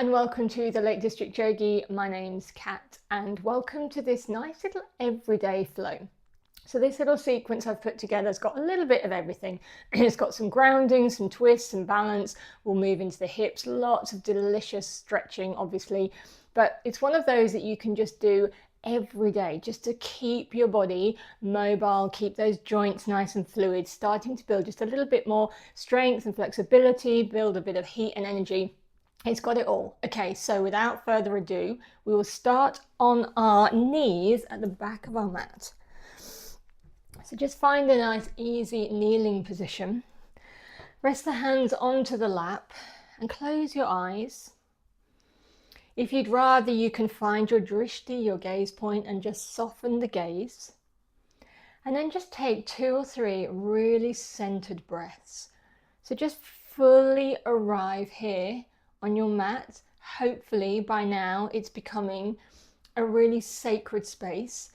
and welcome to the Lake District Yogi. My name's Kat and welcome to this nice little everyday flow. So this little sequence I've put together has got a little bit of everything. It's got some grounding, some twists, some balance. We'll move into the hips, lots of delicious stretching obviously, but it's one of those that you can just do every day just to keep your body mobile, keep those joints nice and fluid, starting to build just a little bit more strength and flexibility, build a bit of heat and energy. It's got it all. Okay, so without further ado, we will start on our knees at the back of our mat. So just find a nice easy kneeling position. Rest the hands onto the lap and close your eyes. If you'd rather, you can find your drishti, your gaze point, and just soften the gaze. And then just take 2 or 3 really centered breaths. So just fully arrive here on your mat. Hopefully by now it's becoming a really sacred space.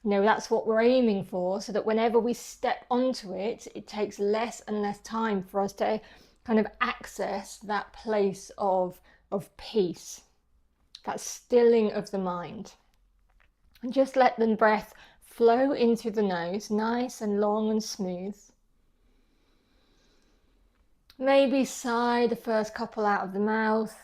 You know, that's what we're aiming for, so that whenever we step onto it, it takes less and less time for us to kind of access that place of peace, that stilling of the mind. And just let the breath flow in through the nose, nice and long and smooth. Maybe sigh the first couple out of the mouth.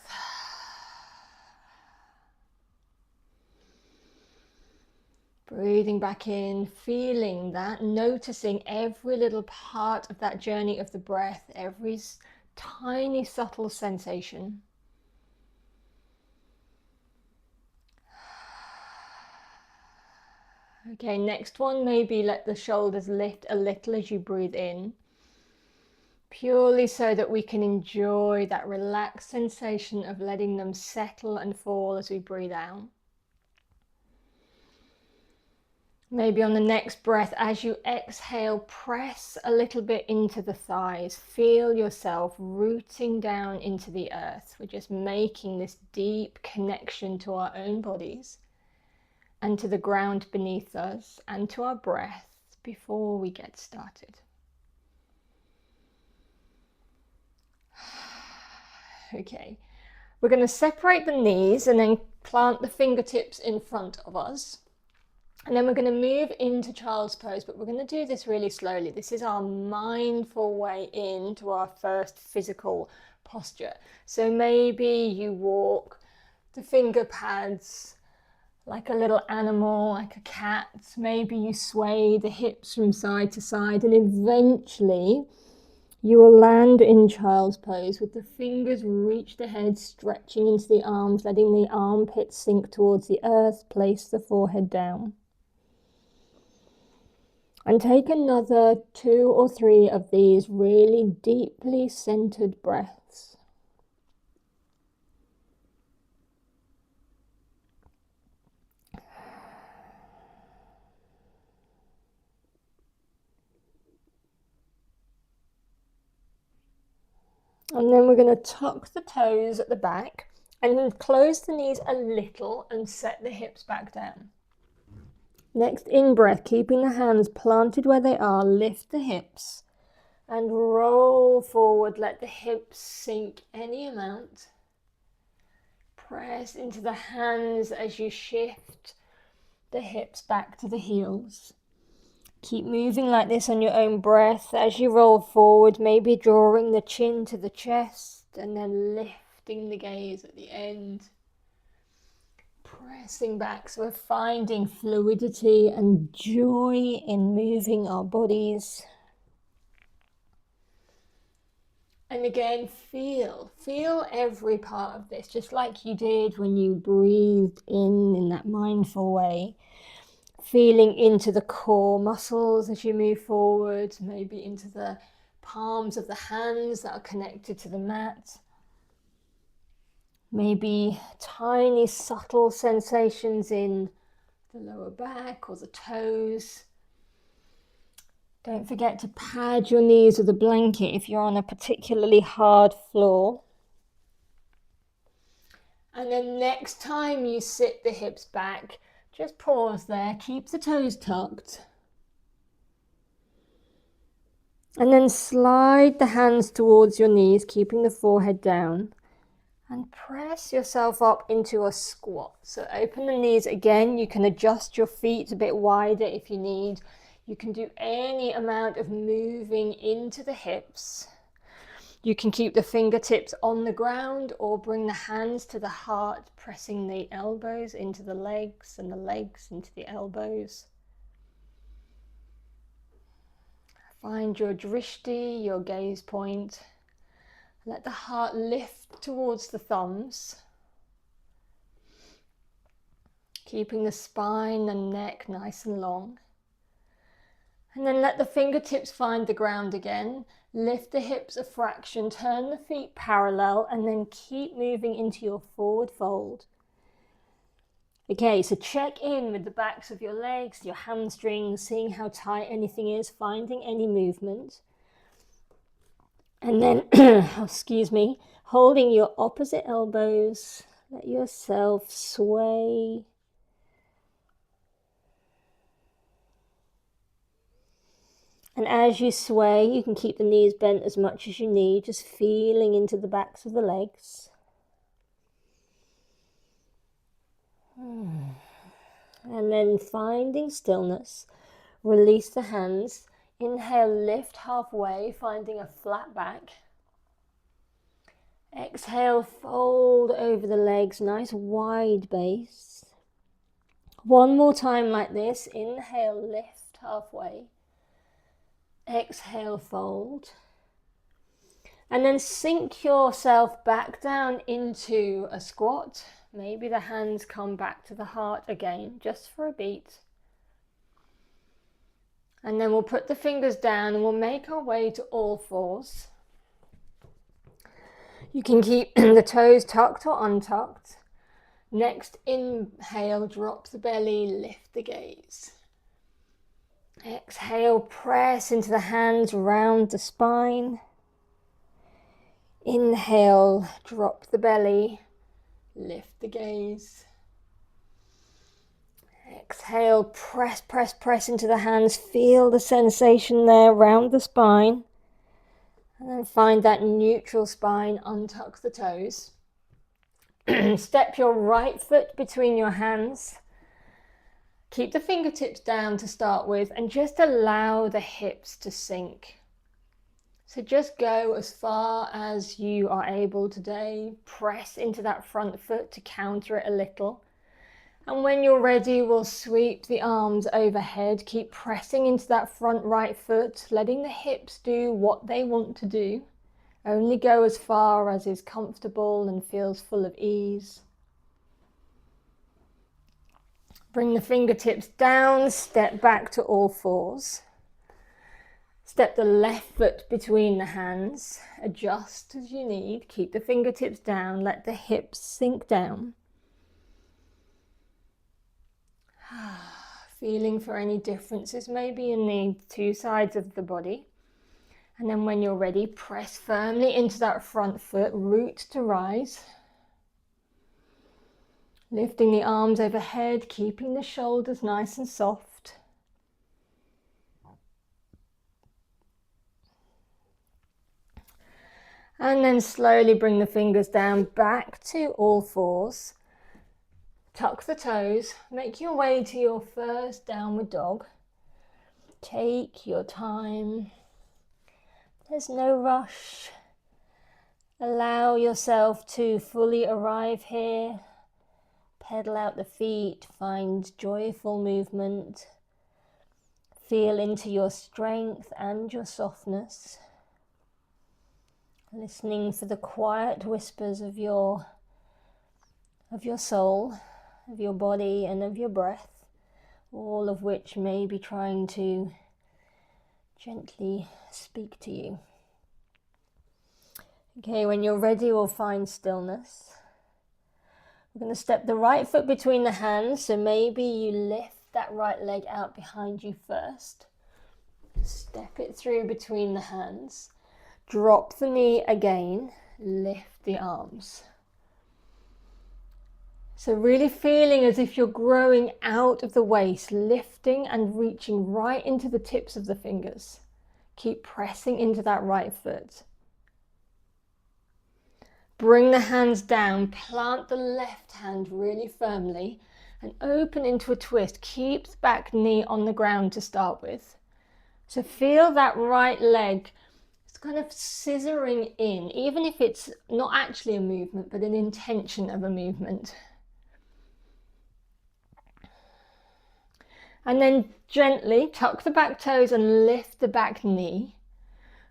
Breathing back in, feeling that, noticing every little part of that journey of the breath, every tiny subtle sensation. Okay, next one, maybe let the shoulders lift a little as you breathe in. Purely so that we can enjoy that relaxed sensation of letting them settle and fall as we breathe out. Maybe on the next breath, as you exhale, press a little bit into the thighs. Feel yourself rooting down into the earth. We're just making this deep connection to our own bodies and to the ground beneath us and to our breath before we get started. Okay, we're going to separate the knees and then plant the fingertips in front of us. And then we're going to move into child's pose, but we're going to do this really slowly. This is our mindful way into our first physical posture. So maybe you walk the finger pads like a little animal, like a cat. Maybe you sway the hips from side to side, and eventually you will land in child's pose with the fingers reach the head, stretching into the arms, letting the armpits sink towards the earth. Place the forehead down. And take another 2 or 3 of these really deeply centered breaths. And then we're going to tuck the toes at the back and then close the knees a little and set the hips back down. Next in-breath, keeping the hands planted where they are, lift the hips and roll forward. Let the hips sink any amount. Press into the hands as you shift the hips back to the heels. Keep moving like this on your own breath as you roll forward, maybe drawing the chin to the chest and then lifting the gaze at the end. Pressing back, so we're finding fluidity and joy in moving our bodies. And again, feel every part of this, just like you did when you breathed in that mindful way. Feeling into the core muscles as you move forward, maybe into the palms of the hands that are connected to the mat. Maybe tiny subtle sensations in the lower back or the toes. Don't forget to pad your knees with a blanket if you're on a particularly hard floor. And then next time you sit the hips back, just pause there, keep the toes tucked. And then slide the hands towards your knees, keeping the forehead down. And press yourself up into a squat. So open the knees again. You can adjust your feet a bit wider if you need. You can do any amount of moving into the hips. You can keep the fingertips on the ground or bring the hands to the heart, pressing the elbows into the legs and the legs into the elbows. Find your drishti, your gaze point. Let the heart lift towards the thumbs, keeping the spine and neck nice and long. And then let the fingertips find the ground again. Lift the hips a fraction, turn the feet parallel, and then keep moving into your forward fold. Okay, so check in with the backs of your legs, your hamstrings, seeing how tight anything is, finding any movement. And then, excuse me, holding your opposite elbows, let yourself sway. And as you sway, you can keep the knees bent as much as you need, just feeling into the backs of the legs. And then finding stillness, release the hands. Inhale, lift halfway, finding a flat back. Exhale, fold over the legs, nice wide base. One more time like this. Inhale, lift halfway. Exhale, fold. And then sink yourself back down into a squat. Maybe the hands come back to the heart again, just for a beat. And then we'll put the fingers down and we'll make our way to all fours. You can keep the toes tucked or untucked. Next inhale, drop the belly, lift the gaze. Exhale, press into the hands, round the spine. Inhale, drop the belly, lift the gaze. Exhale, press, press, press into the hands. Feel the sensation there around the spine. And then find that neutral spine, untuck the toes. Step your right foot between your hands. Keep the fingertips down to start with and just allow the hips to sink. So just go as far as you are able today. Press into that front foot to counter it a little. And when you're ready, we'll sweep the arms overhead. Keep pressing into that front right foot, letting the hips do what they want to do. Only go as far as is comfortable and feels full of ease. Bring the fingertips down, step back to all fours. Step the left foot between the hands. Adjust as you need. Keep the fingertips down, let the hips sink down. Feeling for any differences maybe in the two sides of the body. And then when you're ready, press firmly into that front foot, root to rise. Lifting the arms overhead, keeping the shoulders nice and soft. And then slowly bring the fingers down back to all fours. Tuck the toes, make your way to your first downward dog. Take your time. There's no rush. Allow yourself to fully arrive here. Pedal out the feet, find joyful movement. Feel into your strength and your softness. Listening for the quiet whispers of your soul, of your body and of your breath, all of which may be trying to gently speak to you. Okay, when you're ready, we'll find stillness. We're going to step the right foot between the hands, so maybe you lift that right leg out behind you first. Step it through between the hands. Drop the knee again, lift the arms. So really feeling as if you're growing out of the waist, lifting and reaching right into the tips of the fingers. Keep pressing into that right foot. Bring the hands down, plant the left hand really firmly and open into a twist. Keep the back knee on the ground to start with. So feel that right leg, it's kind of scissoring in, even if it's not actually a movement, but an intention of a movement. And then gently tuck the back toes and lift the back knee.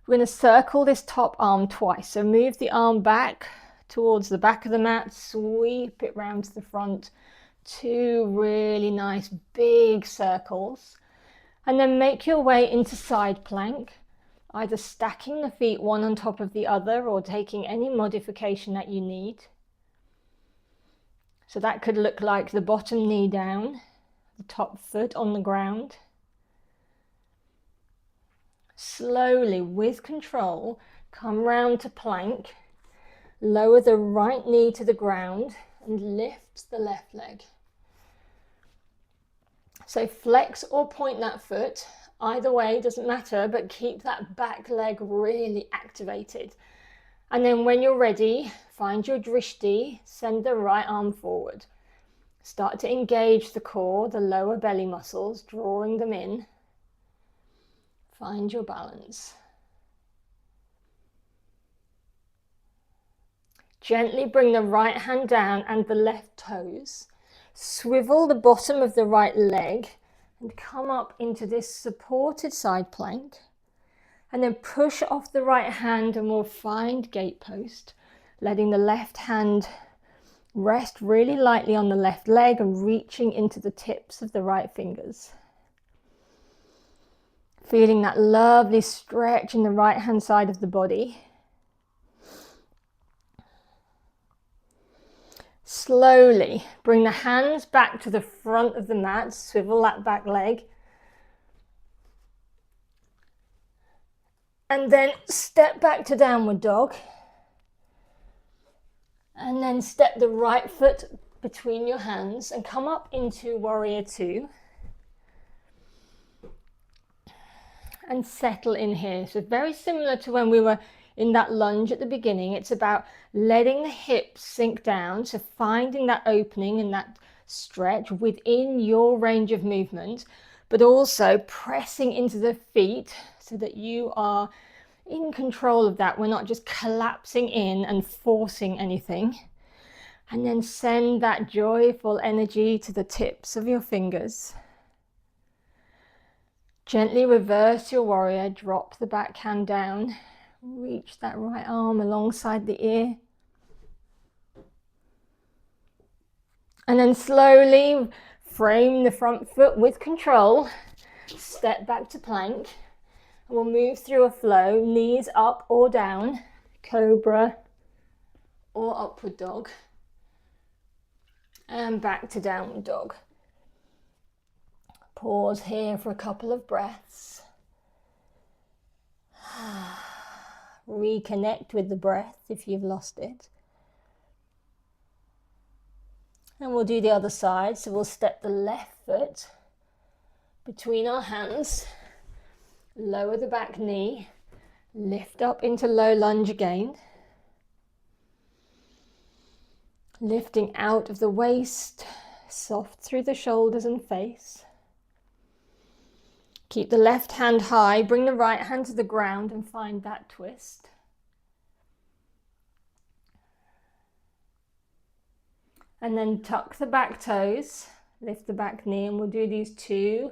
We're going to circle this top arm twice. So move the arm back towards the back of the mat, sweep it round to the front. 2 really nice big circles. And then make your way into side plank, either stacking the feet one on top of the other or taking any modification that you need. So that could look like the bottom knee down, the top foot on the ground. Slowly, with control, come round to plank, lower the right knee to the ground and lift the left leg. So flex or point that foot, either way, doesn't matter, but keep that back leg really activated. And then when you're ready, find your drishti, send the right arm forward. Start to engage the core, the lower belly muscles, drawing them in. Find your balance. Gently bring the right hand down and the left toes. Swivel the bottom of the right leg and come up into this supported side plank. And then push off the right hand and we'll find gate post, letting the left hand rest really lightly on the left leg and reaching into the tips of the right fingers. Feeling that lovely stretch in the right hand side of the body. Slowly bring the hands back to the front of the mat, swivel that back leg. And then step back to downward dog. And then step the right foot between your hands and come up into warrior 2. And settle in here. So very similar to when we were in that lunge at the beginning. It's about letting the hips sink down, so finding that opening and that stretch within your range of movement, but also pressing into the feet so that you are in control of that. We're not just collapsing in and forcing anything. And then send that joyful energy to the tips of your fingers. Gently reverse your warrior, drop the back hand down, reach that right arm alongside the ear. And then slowly frame the front foot with control, step back to plank. And we'll move through a flow, knees up or down, cobra or upward dog. And back to downward dog. Pause here for a couple of breaths. Reconnect with the breath if you've lost it. And we'll do the other side. So we'll step the left foot between our hands, lower the back knee, lift up into low lunge again. Lifting out of the waist, soft through the shoulders and face. Keep the left hand high, bring the right hand to the ground and find that twist. And then tuck the back toes, lift the back knee, and we'll do these 2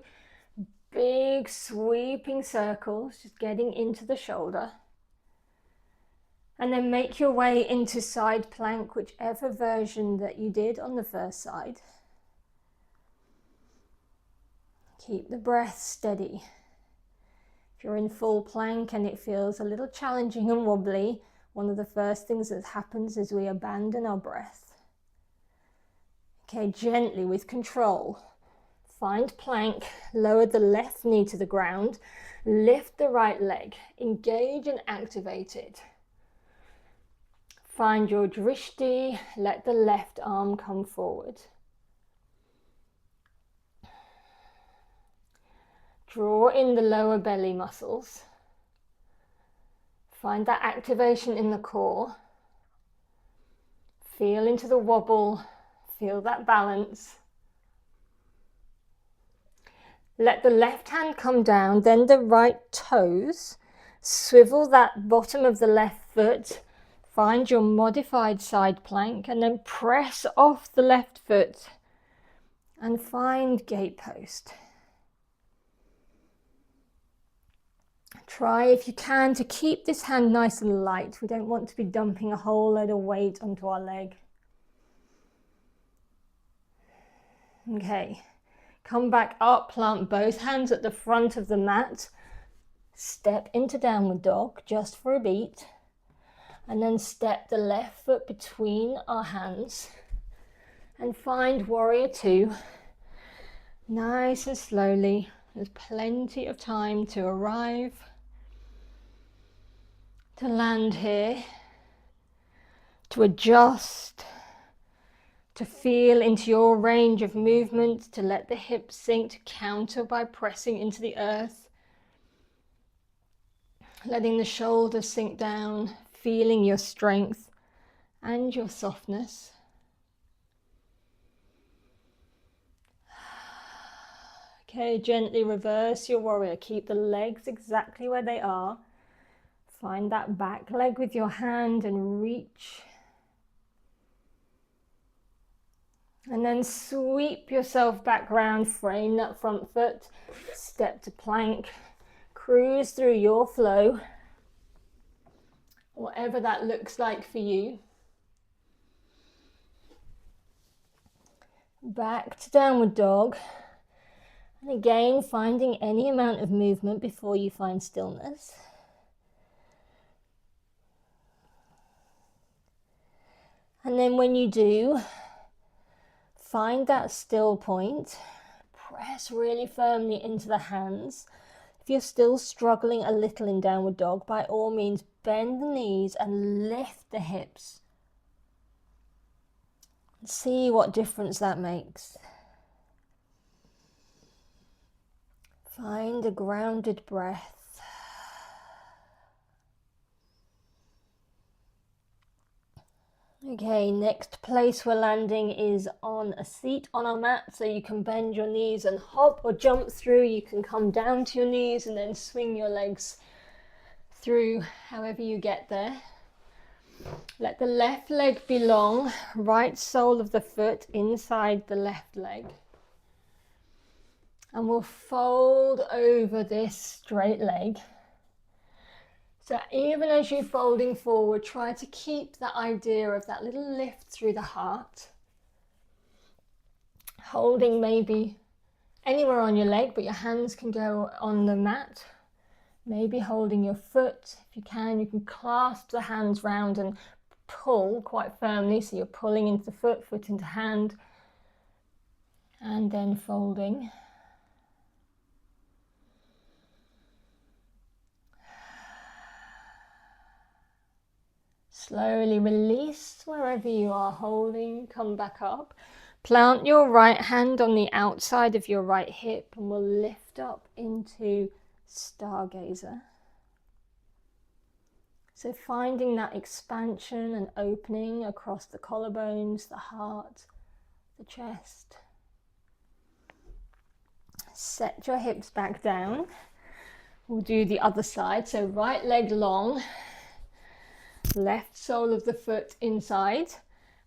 big sweeping circles, just getting into the shoulder. And then make your way into side plank, whichever version that you did on the first side. Keep the breath steady. If you're in full plank and it feels a little challenging and wobbly, one of the first things that happens is we abandon our breath. Okay, gently with control, find plank, lower the left knee to the ground, lift the right leg, engage and activate it. Find your drishti, let the left arm come forward. Draw in the lower belly muscles. Find that activation in the core. Feel into the wobble, feel that balance. Let the left hand come down, then the right toes. Swivel that bottom of the left foot. Find your modified side plank and then press off the left foot and find gate post. Try if you can to keep this hand nice and light. We don't want to be dumping a whole load of weight onto our leg. Okay, come back up, plant both hands at the front of the mat. Step into downward dog just for a beat. And then step the left foot between our hands and find warrior two. Nice and slowly. There's plenty of time to arrive, to land here, to adjust, to feel into your range of movement, to let the hips sink, to counter by pressing into the earth, letting the shoulders sink down, feeling your strength and your softness. Okay, gently reverse your warrior. Keep the legs exactly where they are. Find that back leg with your hand and reach. And then sweep yourself back round, frame that front foot, step to plank, cruise through your flow, whatever that looks like for you. Back to downward dog. And again, finding any amount of movement before you find stillness. And then when you do, find that still point. Press really firmly into the hands. If you're still struggling a little in downward dog, by all means, bend the knees and lift the hips. See what difference that makes. Find a grounded breath. Okay, next place we're landing is on a seat on our mat, so you can bend your knees and hop or jump through. You can come down to your knees and then swing your legs through however you get there. Let the left leg be long, right sole of the foot inside the left leg. And we'll fold over this straight leg. So even as you're folding forward, try to keep that idea of that little lift through the heart. Holding maybe anywhere on your leg, but your hands can go on the mat. Maybe holding your foot. If you can clasp the hands round and pull quite firmly. So you're pulling into the foot, foot into hand, and then folding. Slowly release wherever you are holding, come back up. Plant your right hand on the outside of your right hip and we'll lift up into Stargazer. So finding that expansion and opening across the collarbones, the heart, the chest. Set your hips back down. We'll do the other side. So right leg long. Left sole of the foot inside,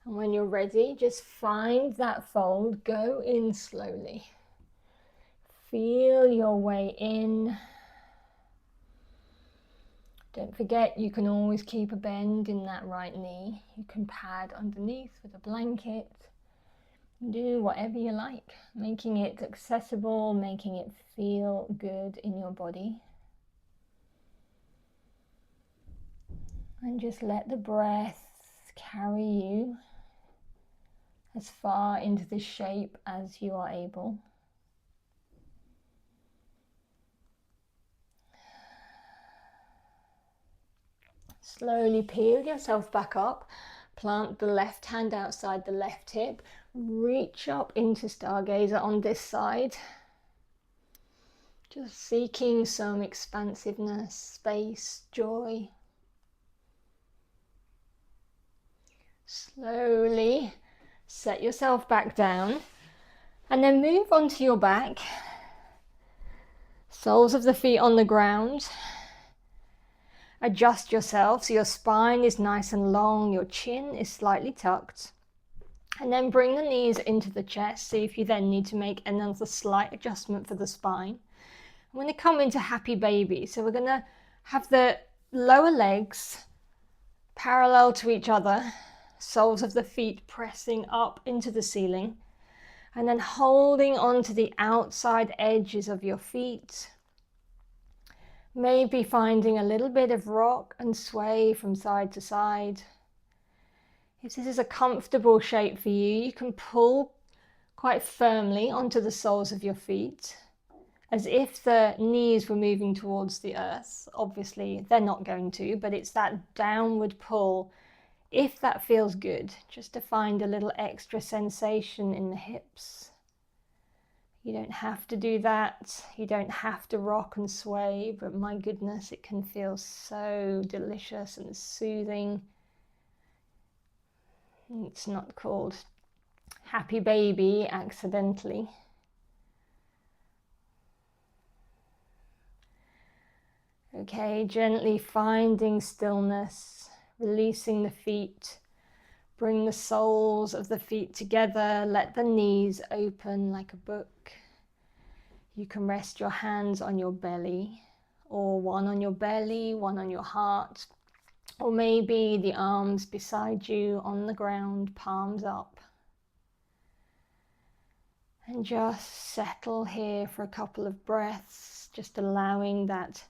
and when you're ready, just find that fold, go in slowly. Feel your way in. Don't forget, you can always keep a bend in that right knee. You can pad underneath with a blanket. Do whatever you like, making it accessible, making it feel good in your body. And just let the breath carry you as far into this shape as you are able. Slowly peel yourself back up. Plant the left hand outside the left hip. Reach up into Stargazer on this side. Just seeking some expansiveness, space, joy. Slowly set yourself back down and then move onto your back. Soles of the feet on the ground. Adjust yourself so your spine is nice and long, your chin is slightly tucked. And then bring the knees into the chest. See if you then need to make another slight adjustment for the spine. I'm going to come into happy baby. So we're going to have the lower legs parallel to each other, soles of the feet pressing up into the ceiling, and then holding on to the outside edges of your feet. Maybe finding a little bit of rock and sway from side to side. If this is a comfortable shape for you, you can pull quite firmly onto the soles of your feet, as if the knees were moving towards the earth. Obviously, they're not going to, but it's that downward pull, if that feels good, just to find a little extra sensation in the hips. You don't have to do that. You don't have to rock and sway, but my goodness, it can feel so delicious and soothing. It's not called happy baby accidentally. Okay, gently finding stillness, releasing the feet. Bring the soles of the feet together, let the knees open like a book. You can rest your hands on your belly, or one on your belly, one on your heart, or maybe the arms beside you on the ground, palms up. And just settle here for a couple of breaths, just allowing that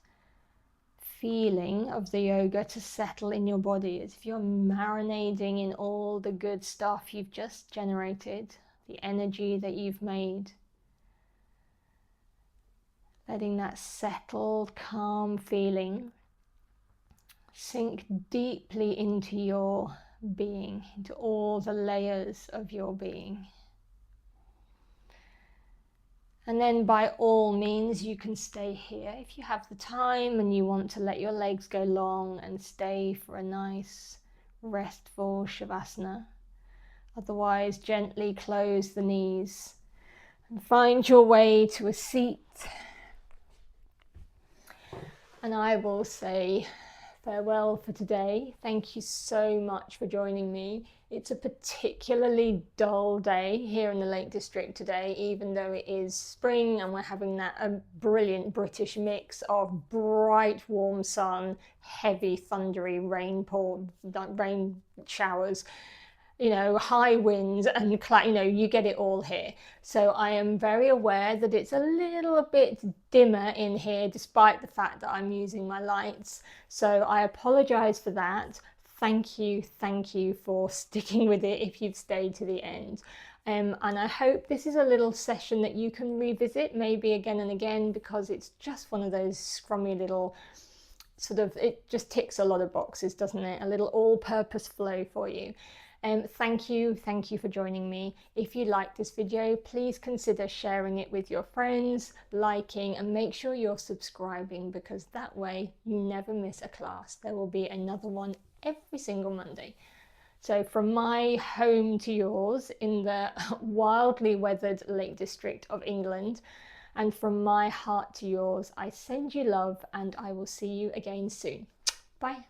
feeling of the yoga to settle in your body, as if you're marinating in all the good stuff you've just generated, the energy that you've made. Letting that settled, calm feeling sink deeply into your being, into all the layers of your being. And then by all means, you can stay here if you have the time and you want to let your legs go long and stay for a nice, restful Shavasana. Otherwise, gently close the knees and find your way to a seat. And I will say farewell for today. Thank you so much for joining me. It's a particularly dull day here in the Lake District today, even though it is spring and we're having that brilliant British mix of bright warm sun, heavy thundery rain showers, high winds and you get it all here. So I am very aware that it's a little bit dimmer in here despite the fact that I'm using my lights. So I apologize for that. Thank you for sticking with it if you've stayed to the end. And I hope this is a little session that you can revisit maybe again and again, because it's just one of those scrummy little it just ticks a lot of boxes, doesn't it? A little all-purpose flow for you. Thank you for joining me. If you like this video, please consider sharing it with your friends, liking, and make sure you're subscribing, because that way you never miss a class. There will be another one every single Monday. So from my home to yours in the wildly weathered Lake District of England, and from my heart to yours, I send you love, and I will see you again soon. Bye.